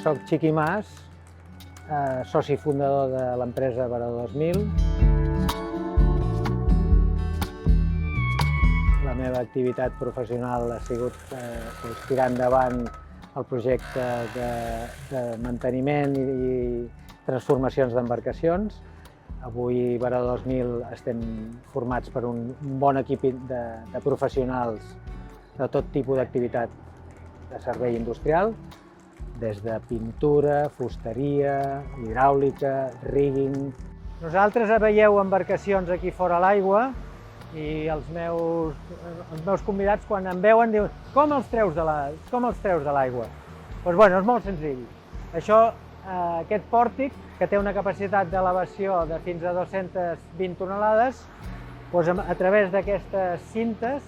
Soc Xiqui Mas, soci fundador de l'empresa Varador 2000. La meva activitat professional ha sigut tirar endavant el projecte de manteniment i transformacions d'embarcacions. Avui, Varador 2000, estem formats per un bon equip de professionals de tot tipus d'activitat de servei industrial, des de pintura, fusteria, hidràulica, rigging. Nosaltres veieu embarcacions aquí fora a l'aigua i els meus convidats, quan em veuen, diuen com els treus de l'aigua? Doncs bueno, és molt senzill. Aquest pòrtic, que té una capacitat d'elevació de fins a 220 tonelades, doncs a través d'aquestes cintes,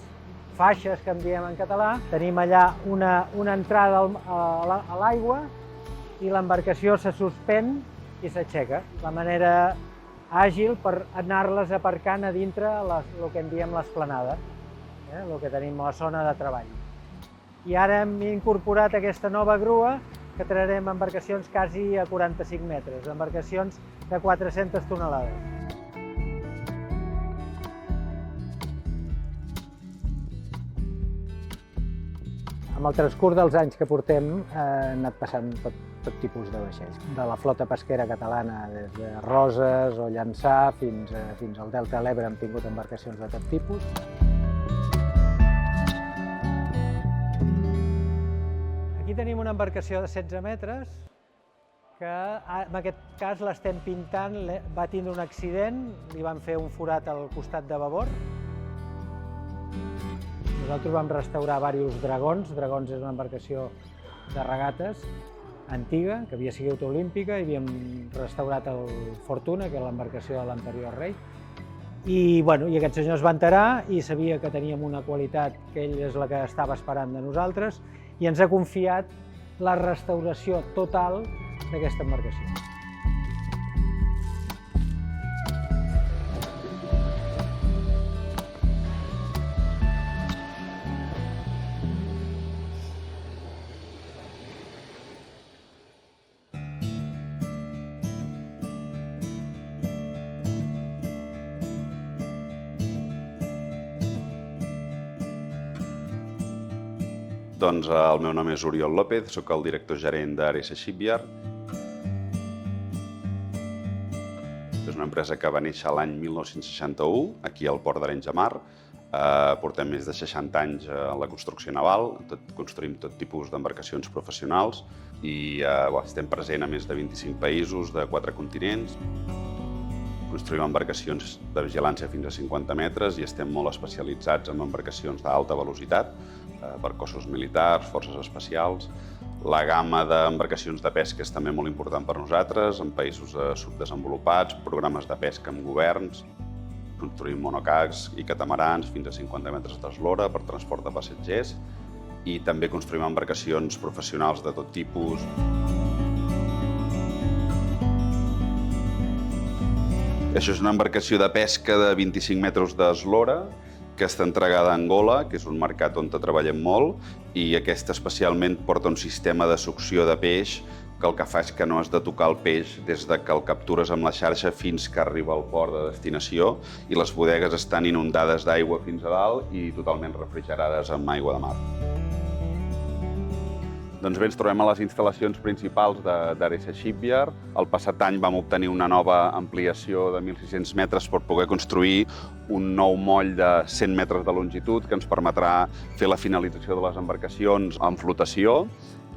faixes que en diem en català, tenim allà una entrada a l'aigua i l'embarcació se suspèn i s'aixeca. La manera àgil per anar-les aparcant a dintre el que en diem l'esplanada, el que tenim a la zona de treball. I ara hem incorporat aquesta nova grua que traurem embarcacions quasi a 45 metres, embarcacions de 400 tonelades. Amb el transcurs dels anys que portem han anat passant tot tipus de vaixells. De la flota pesquera catalana, des de Roses o Llançà fins al Delta de l'Ebre, hem tingut embarcacions de tot tipus. Aquí tenim una embarcació de 16 metres que en aquest cas l'estem pintant, va tindre un accident, li van fer un forat al costat de babord. Nosaltres vam restaurar diversos dragons. Dragons és una embarcació de regates antiga, que havia sigut olímpica, i havíem restaurat el Fortuna, que és l'embarcació de l'anterior rei. I aquest senyor es va enterar i sabia que teníem una qualitat que ell és la que estava esperant de nosaltres i ens ha confiat la restauració total d'aquesta embarcació. Doncs el meu nom és Oriol López, soc el director gerent d'Ares Shipyard. És una empresa que va néixer l'any 1961, aquí al port d'Arenys de Mar. Portem més de 60 anys a la construcció naval, construïm tot tipus d'embarcacions professionals i estem presents a més de 25 països de 4 continents. Construïm embarcacions de vigilància fins a 50 metres i estem molt especialitzats en embarcacions d'alta velocitat per cossos militars, forces especials. La gamma d'embarcacions de pesca és també molt important per nosaltres, en països subdesenvolupats, programes de pesca amb governs. Construïm monocacs i catamarans fins a 50 metres d'eslora per transport de passatgers i també construïm embarcacions professionals de tot tipus. Això és una embarcació de pesca de 25 metres d'eslora que està entregada a Angola, que és un mercat on treballem molt, i aquesta especialment porta un sistema de succió de peix que el que fa és que no has de tocar el peix des que el captures amb la xarxa fins que arriba al port de destinació i les bodegues estan inundades d'aigua fins a dalt i totalment refrigerades amb aigua de mar. Doncs bé, ens trobem a les instal·lacions principals d'Ares Shipyard. El passat any vam obtenir una nova ampliació de 1.600 metres per poder construir un nou moll de 100 metres de longitud que ens permetrà fer la finalització de les embarcacions en flotació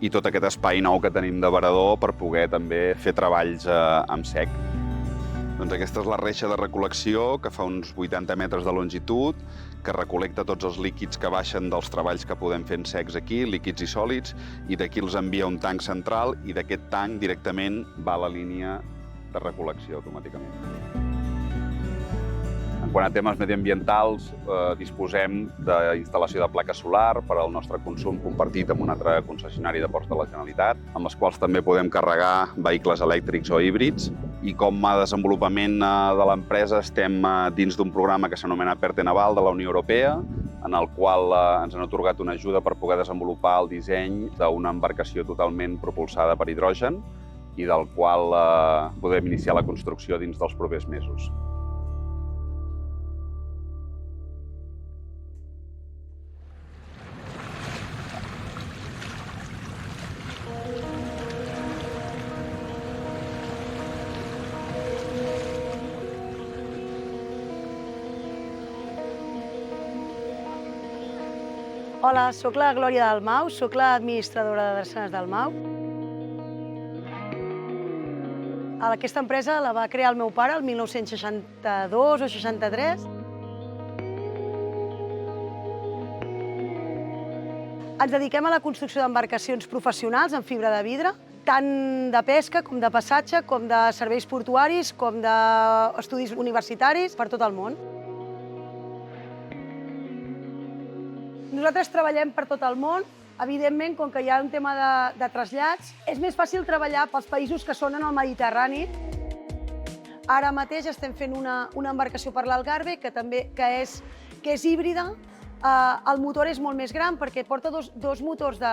i tot aquest espai nou que tenim de varador per poder també fer treballs amb sec. Doncs aquesta és la reixa de recol·lecció que fa uns 80 metres de longitud, que recol·lecta tots els líquids que baixen dels treballs que podem fer en secs aquí, líquids i sòlids, i d'aquí els envia a un tanc central i d'aquest tanc directament va a la línia de recol·lecció automàticament. Quant a temes mediambientals, disposem d'instal·lació de placa solar per al nostre consum compartit amb un altre concessionari de ports de la Generalitat, amb les quals també podem carregar vehicles elèctrics o híbrids. I com a desenvolupament de l'empresa estem dins d'un programa que s'anomena PERTE Naval de la Unió Europea, en el qual ens han atorgat una ajuda per poder desenvolupar el disseny d'una embarcació totalment propulsada per hidrogen i del qual podem iniciar la construcció dins dels propers mesos. Hola, soc la Glòria Dalmau, soc l'administradora de Drassanes Dalmau. Aquesta empresa la va crear el meu pare el 1962 o 63. Ens dediquem a la construcció d'embarcacions professionals en fibra de vidre, tant de pesca com de passatge, com de serveis portuaris, com d'estudis universitaris per tot el món. Nosaltres treballem per tot el món. Evidentment, com que hi ha un tema de trasllats, és més fàcil treballar pels països que són en el Mediterrani. Ara mateix estem fent una embarcació per l'Algarve, que és híbrida. El motor és molt més gran perquè porta dos motors de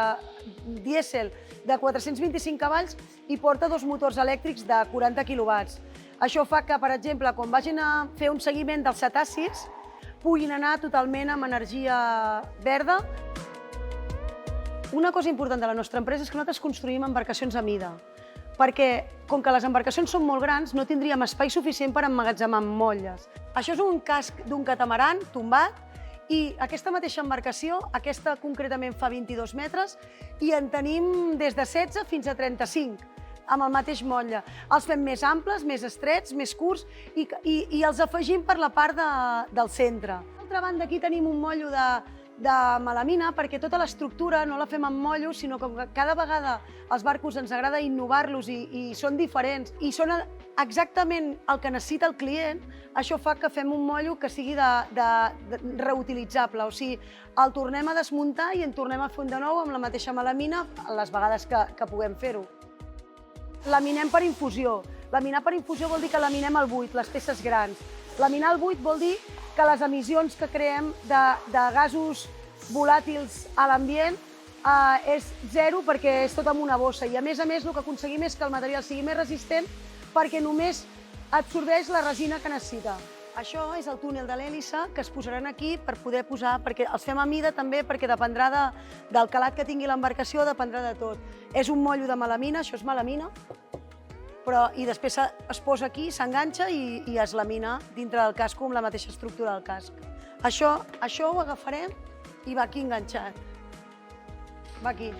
dièsel de 425 cavalls i porta dos motors elèctrics de 40 quilowatts. Això fa que, per exemple, quan vagin a fer un seguiment dels cetacis, puguin anar totalment amb energia verda. Una cosa important de la nostra empresa és que nosaltres construïm embarcacions a mida, perquè, com que les embarcacions són molt grans, no tindríem espai suficient per emmagatzemar motlles. Això és un casc d'un catamaran tombat i aquesta mateixa embarcació, aquesta concretament fa 22 metres, i en tenim des de 16 fins a 35. Amb el mateix motlle. Els fem més amples, més estrets, més curts i els afegim per la part del centre. D'altra banda, aquí tenim un motllo de melamina perquè tota l'estructura no la fem amb motllo, sinó que cada vegada els barcos ens agrada innovar-los i són diferents i són exactament el que necessita el client. Això fa que fem un motllo que sigui reutilitzable, o sigui, el tornem a desmuntar i en tornem a fer un de nou amb la mateixa melamina les vegades que puguem fer-ho. Laminem per infusió. Laminar per infusió vol dir que laminem al buit, les peces grans. Laminar al buit vol dir que les emissions que creem de gasos volàtils a l'ambient és zero perquè és tot amb una bossa i a més el que aconseguim és que el material sigui més resistent perquè només absorbeix la resina que necessita. Això és el túnel de l'hèlice que es posaran aquí per poder posar, perquè els fem a mida també perquè dependrà del calat que tingui l'embarcació, dependrà de tot. És un mollo de melamina, això és melamina, i després es posa aquí, s'enganxa i es lamina dintre del casco amb la mateixa estructura del casc. Això ho agafarem i va aquí enganxat. Va aquí.